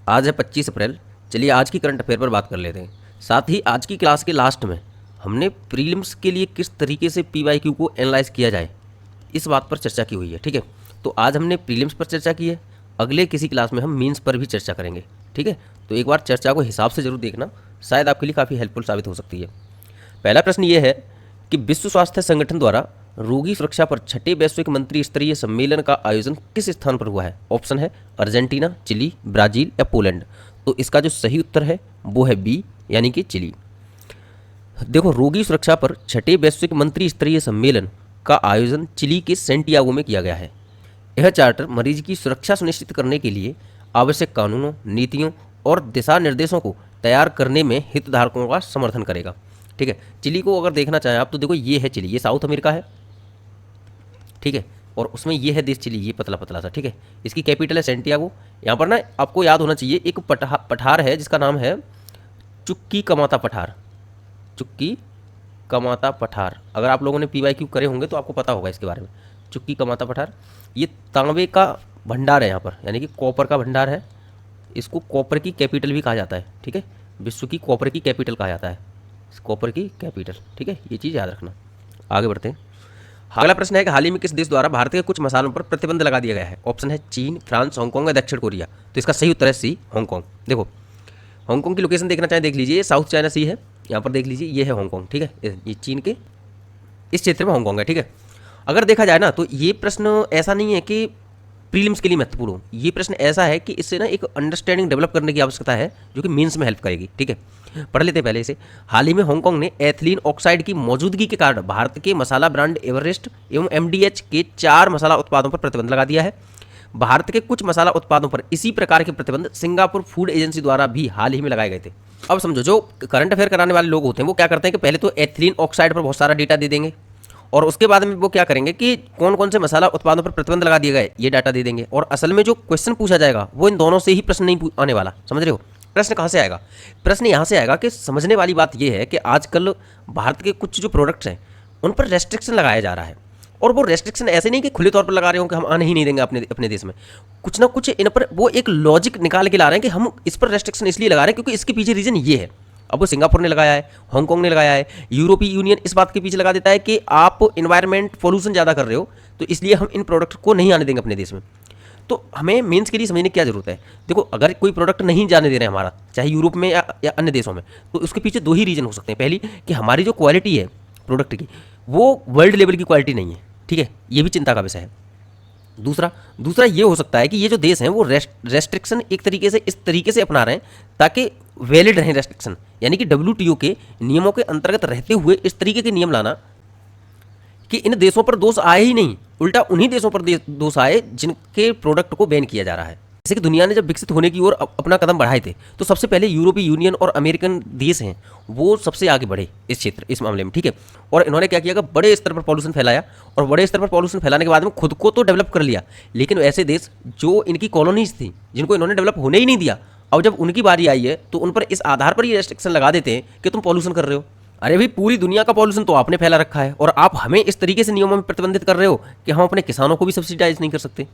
आज है 25 अप्रैल। चलिए आज की करंट अफेयर पर बात कर लेते हैं। साथ ही आज की क्लास के लास्ट में हमने प्रीलिम्स के लिए किस तरीके से पीवाईक्यू को एनालाइज किया जाए इस बात पर चर्चा की हुई है। ठीक है, तो आज हमने प्रीलिम्स पर चर्चा की है, अगले किसी क्लास में हम मीन्स पर भी चर्चा करेंगे। ठीक है, तो एक बार चर्चा को हिसाब से जरूर देखना, शायद आपके लिए काफ़ी हेल्पफुल साबित हो सकती है। पहला प्रश्न ये है कि विश्व स्वास्थ्य संगठन द्वारा रोगी सुरक्षा पर छठे वैश्विक मंत्री स्तरीय सम्मेलन का आयोजन किस स्थान पर हुआ है? ऑप्शन है अर्जेंटीना, चिली, ब्राजील या पोलैंड। तो इसका जो सही उत्तर है वो है बी, यानी कि चिली। देखो, रोगी सुरक्षा पर छठे वैश्विक मंत्री स्तरीय सम्मेलन का आयोजन चिली के सेंटियागो में किया गया है। यह चार्टर मरीज की सुरक्षा सुनिश्चित करने के लिए आवश्यक कानूनों, नीतियों और दिशा निर्देशों को तैयार करने में हितधारकों का समर्थन करेगा। ठीक है, चिली को अगर देखना चाहें आप तो देखो ये है चिली, ये साउथ अमेरिका है। ठीक है, और उसमें ये है देश चिली, ये पतला पतला सा। ठीक है, इसकी कैपिटल है सेंटियागो। यहाँ पर ना आपको याद होना चाहिए एक पठार है जिसका नाम है चुक्की कमाता पठार। चुक्की कमाता पठार, अगर आप लोगों ने पीवाईक्यू करे होंगे तो आपको पता होगा इसके बारे में। चुक्की कमाता पठार ये तांबे का भंडार है यहाँ पर, यानी कि कॉपर का भंडार है। इसको कॉपर की कैपिटल भी कहा जाता है। ठीक है, विश्व की कॉपर की कैपिटल कहा जाता है, कॉपर की कैपिटल। ठीक है, ये चीज़ याद रखना। आगे बढ़ते हैं। अगला प्रश्न है कि हाल ही में किस देश द्वारा भारत के कुछ मसालों पर प्रतिबंध लगा दिया गया है? ऑप्शन है चीन, फ्रांस, हांगकांग या दक्षिण कोरिया। तो इसका सही उत्तर है सी, हांगकांग। देखो, हांगकांग की लोकेशन देखना चाहें देख लीजिए, साउथ चाइना सी है, यहाँ पर देख लीजिए, ये है हांगकांग। ठीक है, ये चीन के इस क्षेत्र में हांगकांग है। ठीक है, अगर देखा जाए ना तो ये प्रश्न ऐसा नहीं है कि प्रीलिम्स के लिए महत्वपूर्ण हो, ये प्रश्न ऐसा है कि इससे ना एक अंडरस्टैंडिंग डेवलप करने की आवश्यकता है जो कि मीन्स में हेल्प करेगी। ठीक है, पढ़ लेते हैं पहले इसे। हाल ही में हांगकांग ने एथिलीन ऑक्साइड की मौजूदगी के कारण भारत के मसाला ब्रांड एवरेस्ट एवं एमडीएच के 4 मसाला उत्पादों पर प्रतिबंध लगा दिया है। भारत के कुछ मसाला उत्पादों पर इसी प्रकार के प्रतिबंध सिंगापुर फूड एजेंसी द्वारा भी हाल ही में लगाए गए थे। अब समझो, जो करंट अफेयर कराने वाले लोग होते हैं वो क्या करते हैं कि पहले तो एथिलीन ऑक्साइड पर बहुत सारा डेटा दे देंगे और उसके बाद में वो क्या करेंगे कि कौन कौन से मसाला उत्पादों पर प्रतिबंध लगा दिए गए ये डाटा दे देंगे। और असल में जो क्वेश्चन पूछा जाएगा वो इन दोनों से ही प्रश्न नहीं आने वाला, समझ रहे हो? प्रश्न कहाँ से आएगा? प्रश्न यहाँ से आएगा कि समझने वाली बात यह है कि आजकल भारत के कुछ जो प्रोडक्ट्स हैं उन पर रेस्ट्रिक्शन लगाया जा रहा है, और वो रेस्ट्रिक्शन ऐसे नहीं कि खुले तौर पर लगा रहे हो कि हम आने ही नहीं देंगे अपने देश में। कुछ ना कुछ इन पर वो एक लॉजिक निकाल के ला रहे हैं कि हम इस पर रेस्ट्रिक्शन इसलिए लगा रहे हैं क्योंकि इसके पीछे रीजन ये है। अब वो सिंगापुर ने लगाया है, हांगकांग ने लगाया है, यूरोपीय यूनियन इस बात के पीछे लगा देता है कि आप इन्वायरमेंट पोल्यूशन ज़्यादा कर रहे हो तो इसलिए हम इन प्रोडक्ट को नहीं आने देंगे अपने देश में। तो हमें मेंस के लिए समझने की क्या जरूरत है? देखो, अगर कोई प्रोडक्ट नहीं जाने दे रहे हैं हमारा, चाहे यूरोप में या अन्य देशों में, तो उसके पीछे दो ही रीजन हो सकते हैं। पहली कि हमारी जो क्वालिटी है प्रोडक्ट की वो वर्ल्ड लेवल की क्वालिटी नहीं है। ठीक है, ये भी चिंता का विषय है। दूसरा ये हो सकता है कि ये जो देश हैं वो रेस्ट्रिक्शन एक तरीके से इस तरीके से अपना रहे हैं ताकि वैलिड रहें रेस्ट्रिक्शन, यानी कि डब्ल्यूटीओ के नियमों के अंतर्गत रहते हुए इस तरीके के नियम लाना कि इन देशों पर दोष आए ही नहीं, उल्टा उन्हीं देशों पर दोष आए जिनके प्रोडक्ट को बैन किया जा रहा है। जैसे कि दुनिया ने जब विकसित होने की ओर अपना कदम बढ़ाए थे तो सबसे पहले यूरोपीय यूनियन और अमेरिकन देश हैं वो सबसे आगे बढ़े इस क्षेत्र, इस मामले में। ठीक है, और इन्होंने क्या किया कि बड़े स्तर पर पॉल्यूशन फैलाया, और बड़े स्तर पर पॉल्यूशन फैलाने के बाद में खुद को तो डेवलप कर लिया, लेकिन ऐसे देश जो इनकी कॉलोनीज थी जिनको इन्होंने डेवलप होने ही नहीं दिया, अब जब उनकी बारी आई है तो उन पर इस आधार पर ये रेस्ट्रिक्शन लगा देते हैं कि तुम पॉल्यूशन कर रहे हो। अरे भाई, पूरी दुनिया का पॉल्यूशन तो आपने फैला रखा है और आप हमें इस तरीके से नियमों में प्रतिबंधित कर रहे हो कि हम अपने किसानों को भी सब्सिडाइज नहीं कर सकते।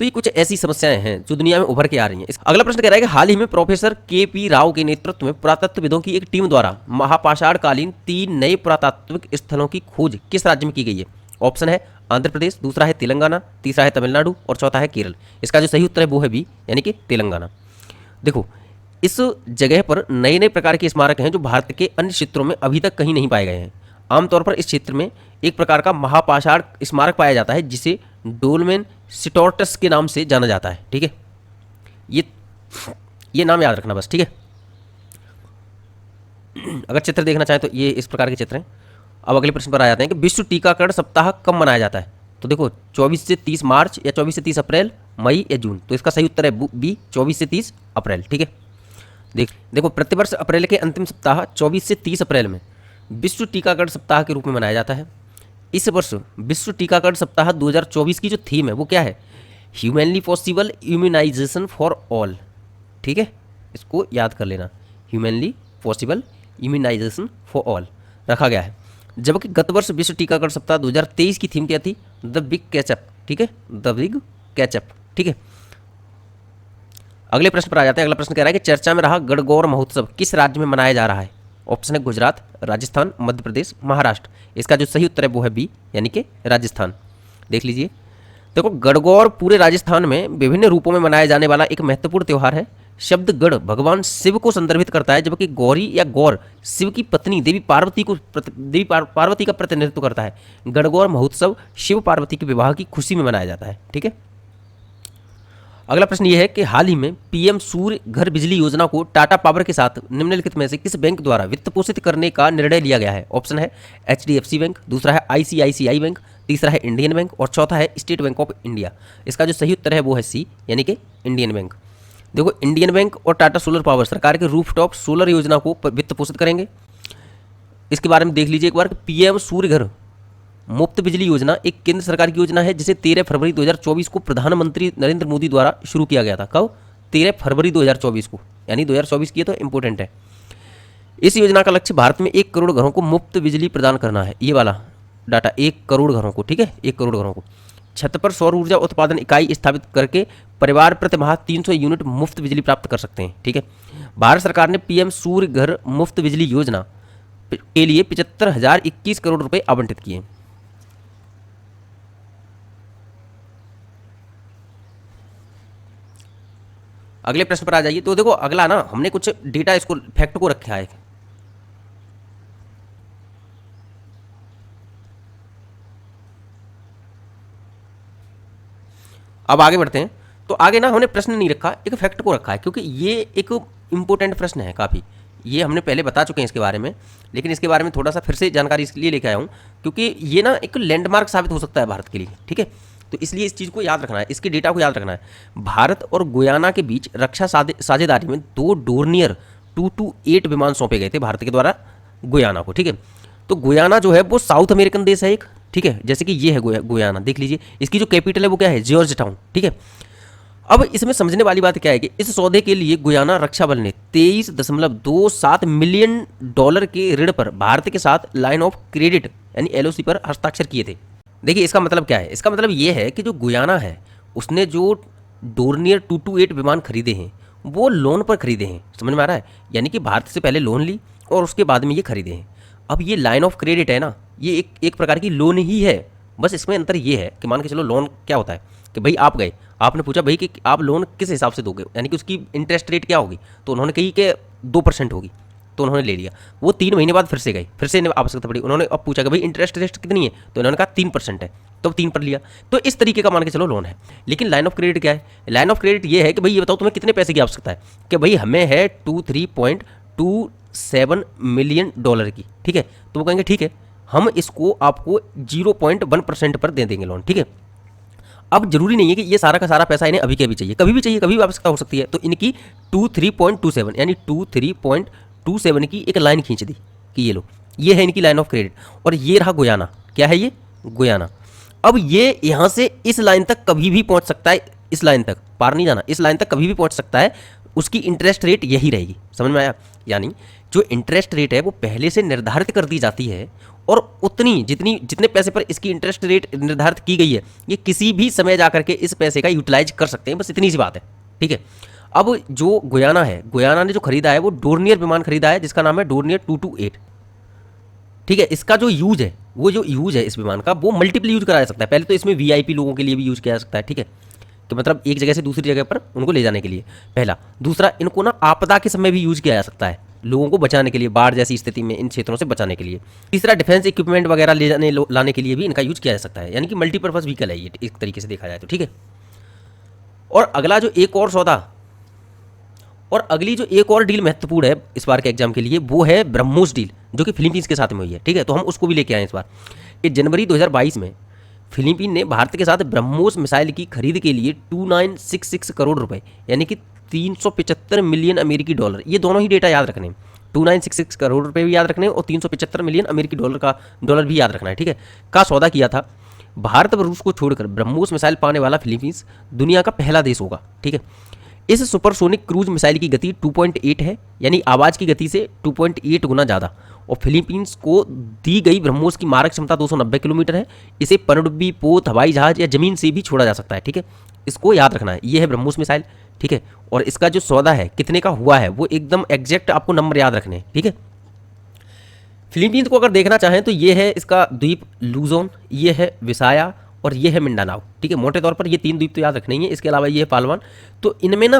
तो ये कुछ ऐसी समस्याएं हैं जो दुनिया में उभर के आ रही हैं। अगला प्रश्न कह रहा है कि हाल ही में प्रोफेसर के.पी. राव के नेतृत्व में पुरातत्वविदों की एक टीम द्वारा महापाषाणकालीन 3 नए पुरातात्विक स्थलों की खोज किस राज्य में की गई है? ऑप्शन है आंध्र प्रदेश, दूसरा है तेलंगाना, तीसरा है तमिलनाडु और चौथा है केरल। इसका जो सही उत्तर है वो है बी, यानी कि तेलंगाना। देखो, इस जगह पर नए नए प्रकार के स्मारक हैं जो भारत के अन्य क्षेत्रों में अभी तक कहीं नहीं पाए गए हैं। आमतौर पर इस क्षेत्र में एक प्रकार का महापाषाण स्मारक पाया जाता है जिसे डोलमेन सिटोर्टस के नाम से जाना जाता है। ठीक है, ये नाम याद रखना बस। ठीक है, अगर चित्र देखना चाहें तो ये इस प्रकार के चित्र हैं। अब अगले प्रश्न पर आ जाते हैं कि विश्व टीकाकरण सप्ताह कब मनाया जाता है? तो देखो, 24 से 30 मार्च या 24 से 30 अप्रैल, मई या जून। तो इसका सही उत्तर है बी, 24 से 30 अप्रैल। ठीक है, देखो, प्रतिवर्ष अप्रैल के अंतिम सप्ताह 24 से 30 अप्रैल में विश्व टीकाकरण सप्ताह के रूप में मनाया जाता है। इस वर्ष विश्व टीकाकरण सप्ताह 2024 की जो थीम है वो क्या है? Humanly possible immunisation for all. ठीक है, इसको याद कर लेना, humanly possible immunisation for all रखा गया है। जबकि गत वर्ष विश्व टीकाकरण सप्ताह 2023 की थीम क्या थी? The big catch up. ठीक है, द बिग कैचअप। ठीक है, अगले प्रश्न पर आ जाते हैं। अगला प्रश्न कह रहा है कि चर्चा में रहा गणगौर महोत्सव किस राज्य में मनाया जा रहा है? ऑप्शन है गुजरात, राजस्थान, मध्य प्रदेश, महाराष्ट्र। इसका जो सही उत्तर है वो है बी, यानी कि राजस्थान। देख लीजिए, देखो गणगौर पूरे राजस्थान में विभिन्न रूपों में मनाया जाने वाला एक महत्वपूर्ण त्यौहार है। शब्द गण भगवान शिव को संदर्भित करता है, जबकि गौरी या गौर शिव की पत्नी देवी पार्वती का प्रतिनिधित्व करता है। गणगौर महोत्सव शिव पार्वती के विवाह की खुशी में मनाया जाता है। ठीक है, अगला प्रश्न यह है कि हाल ही में पीएम सूर्य घर बिजली योजना को टाटा पावर के साथ निम्नलिखित में से किस बैंक द्वारा वित्त पोषित करने का निर्णय लिया गया है? ऑप्शन है एचडीएफसी बैंक, दूसरा है आईसीआईसीआई बैंक, तीसरा है इंडियन बैंक और चौथा है स्टेट बैंक ऑफ इंडिया। इसका जो सही उत्तर है वो है सी, यानी कि इंडियन बैंक। देखो, इंडियन बैंक और टाटा सोलर पावर सरकार के रूफटॉप सोलर योजना को वित्त पोषित करेंगे। इसके बारे में देख लीजिए एक बार कि पीएम सूर्य घर मुफ्त बिजली योजना एक केंद्र सरकार की योजना है जिसे 13 फरवरी 2024 को प्रधानमंत्री नरेंद्र मोदी द्वारा शुरू किया गया था। कब? 13 फरवरी 2024 को, यानी 2024 की है तो इंपॉर्टेंट है। इस योजना का लक्ष्य भारत में 1 करोड़ घरों को मुफ्त बिजली प्रदान करना है। ये वाला डाटा 1 करोड़ घरों को, ठीक है, 1 करोड़ घरों को छत पर सौर ऊर्जा उत्पादन इकाई स्थापित करके परिवार प्रति माह 300 यूनिट मुफ्त बिजली प्राप्त कर सकते हैं। ठीक है, भारत सरकार ने पीएम सूर्य घर मुफ्त बिजली योजना के लिए 75,021 करोड़ रुपए आवंटित किए। अगले प्रश्न पर आ जाइए। तो देखो, अगला ना हमने कुछ डेटा इसको फैक्ट को रखा है। अब आगे बढ़ते हैं। तो आगे ना हमने प्रश्न नहीं रखा, एक फैक्ट को रखा है, क्योंकि ये एक इंपॉर्टेंट प्रश्न है काफ़ी। ये हमने पहले बता चुके हैं इसके बारे में, लेकिन इसके बारे में थोड़ा सा फिर से जानकारी इसलिए लेके आया हूँ क्योंकि ये ना एक लैंडमार्क साबित हो सकता है भारत के लिए। ठीक है, तो इसलिए इस चीज़ को याद रखना है, इसके डेटा को याद रखना है। भारत और गुयाना के बीच रक्षा साझेदारी में 2 डोर्नियर 228 विमान सौंपे गए थे भारत के द्वारा गुयाना को। ठीक है, तो गुयाना जो है वो साउथ अमेरिकन देश है एक। ठीक है, जैसे कि ये है गुयाना, देख लीजिए इसकी जो कैपिटल है वो क्या है? George town. ठीक है, अब इसमें समझने वाली बात क्या है कि इस सौदे के लिए गुयाना रक्षा बल ने $23.27 मिलियन के ऋण पर भारत के साथ लाइन ऑफ क्रेडिट यानी एलओसी पर हस्ताक्षर किए थे। देखिए, इसका मतलब क्या है? इसका मतलब ये है कि जो गुयाना है उसने जो डोर्नियर 228 विमान खरीदे हैं वो लोन पर खरीदे हैं। समझ में आ रहा है? यानी कि भारत से पहले लोन ली और उसके बाद में ये खरीदे हैं। अब ये लाइन ऑफ क्रेडिट है ना, ये एक प्रकार की लोन ही है। बस इसमें अंतर ये है कि मान के चलो लोन क्या होता है कि भाई आप गए, आपने पूछा भाई कि आप लोन किस हिसाब से दोगे, यानी कि उसकी इंटरेस्ट रेट क्या होगी, तो उन्होंने कही कि 2% होगी, तो उन्होंने ले लिया। वो 3 महीने बाद फिर से गए, फिर से इन्हें आवश्यकता पड़ी, उन्होंने अब पूछा कि भाई इंटरेस्ट रेट कितनी है, तो इन्होंने कहा 3% है, तो 3 पर लिया। तो इस तरीके का मान के चलो लोन है। लेकिन लाइन ऑफ क्रेडिट क्या है? लाइन ऑफ क्रेडिट ये है कि भाई ये बताओ तुम्हें कितने पैसे की आवश्यकता है, कि भाई हमें है 23.27 मिलियन डॉलर की। ठीक है, तो वो कहेंगे ठीक है, हम इसको आपको 0.1% पर दे देंगे लोन। ठीक है, अब जरूरी नहीं है कि ये सारा का सारा पैसा इन्हें अभी के अभी चाहिए, कभी भी चाहिए, कभी भी आवश्यकता हो सकती है। तो इनकी 23.27 यानी 23.27 की एक लाइन खींच दी कि ये लो, ये है इनकी लाइन ऑफ क्रेडिट। और ये रहा गुयाना, क्या है ये? गुयाना। अब ये यहाँ से इस लाइन तक कभी भी पहुँच सकता है, इस लाइन तक पार नहीं जाना, इस लाइन तक कभी भी पहुँच सकता है। उसकी इंटरेस्ट रेट यही रहेगी। समझ में आया? यानी जो इंटरेस्ट रेट है वो पहले से निर्धारित कर दी जाती है और उतनी जितने पैसे पर इसकी इंटरेस्ट रेट निर्धारित की गई है, ये किसी भी समय जा करके इस पैसे का यूटिलाइज कर सकते हैं। बस इतनी सी बात है। ठीक है, अब जो गुयाना है, गुयाना ने जो खरीदा है वो डोर्नियर विमान खरीदा है जिसका नाम है डोर्नियर 228। ठीक है, इसका जो यूज है, वो जो यूज है इस विमान का वो मल्टीपल यूज कराया जा सकता है। पहले तो इसमें वीआईपी लोगों के लिए भी यूज किया जा सकता है। ठीक है, कि मतलब एक जगह से दूसरी जगह पर उनको ले जाने के लिए, पहला। दूसरा, इनको ना आपदा के समय भी यूज किया जा सकता है, लोगों को बचाने के लिए, बाढ़ जैसी स्थिति में इन क्षेत्रों से बचाने के लिए। तीसरा, डिफेंस इक्विपमेंट वगैरह लाने के लिए भी इनका यूज किया जा सकता है, यानी कि मल्टीपर्पज व्हीकल है ये एक तरीके से देखा जाए तो। ठीक है, और अगला जो एक और सौदा और अगली जो एक और डील महत्वपूर्ण है इस बार के एग्जाम के लिए, वो है ब्रह्मोस डील, जो कि फिलीपींस के साथ में हुई है। ठीक है, तो हम उसको भी लेके आए इस बार कि जनवरी 2022 में फिलीपीन ने भारत के साथ ब्रह्मोस मिसाइल की खरीद के लिए 2966 करोड़ रुपए यानी कि 375 मिलियन अमेरिकी डॉलर, ये दोनों ही डेटा याद रखने हैं। 2966 करोड़ रुपए भी याद रखने और 375 मिलियन अमेरिकी डॉलर भी याद रखना है। ठीक है, का सौदा किया था। भारत और रूस को छोड़कर ब्रह्मोस मिसाइल पाने वाला फिलीपींस दुनिया का पहला देश होगा। ठीक है, इस सुपरसोनिक क्रूज मिसाइल की गति 2.8 है, यानी आवाज़ की गति से 2.8 गुना ज़्यादा। और फिलीपींस को दी गई ब्रह्मोस की मारक क्षमता 290 किलोमीटर है। इसे पनडुब्बी, पोत, हवाई जहाज या जमीन से भी छोड़ा जा सकता है। ठीक है, इसको याद रखना है। ये है ब्रह्मोस मिसाइल। ठीक है। और इसका जो सौदा है कितने का हुआ है वो एकदम एग्जैक्ट आपको नंबर याद रखने हैं, ठीक है। फिलीपींस को अगर देखना चाहें तो ये है इसका द्वीप लूजोन, ये है विसाया और ये है मिंडानाओ, ठीक है। मोटे तौर पर ये 3 द्वीप तो याद रखने ही है। इसके अलावा ये है पालवान। तो इनमें ना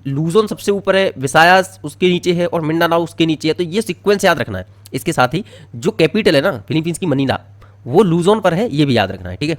लूजोन सबसे ऊपर है, विसाया उसके नीचे है और मिंडानाओ उसके नीचे है। तो ये सीक्वेंस याद रखना है। इसके साथ ही जो कैपिटल है ना फिलीपींस की, मनीला, वो लूजोन पर है, ये भी याद रखना है, ठीक है।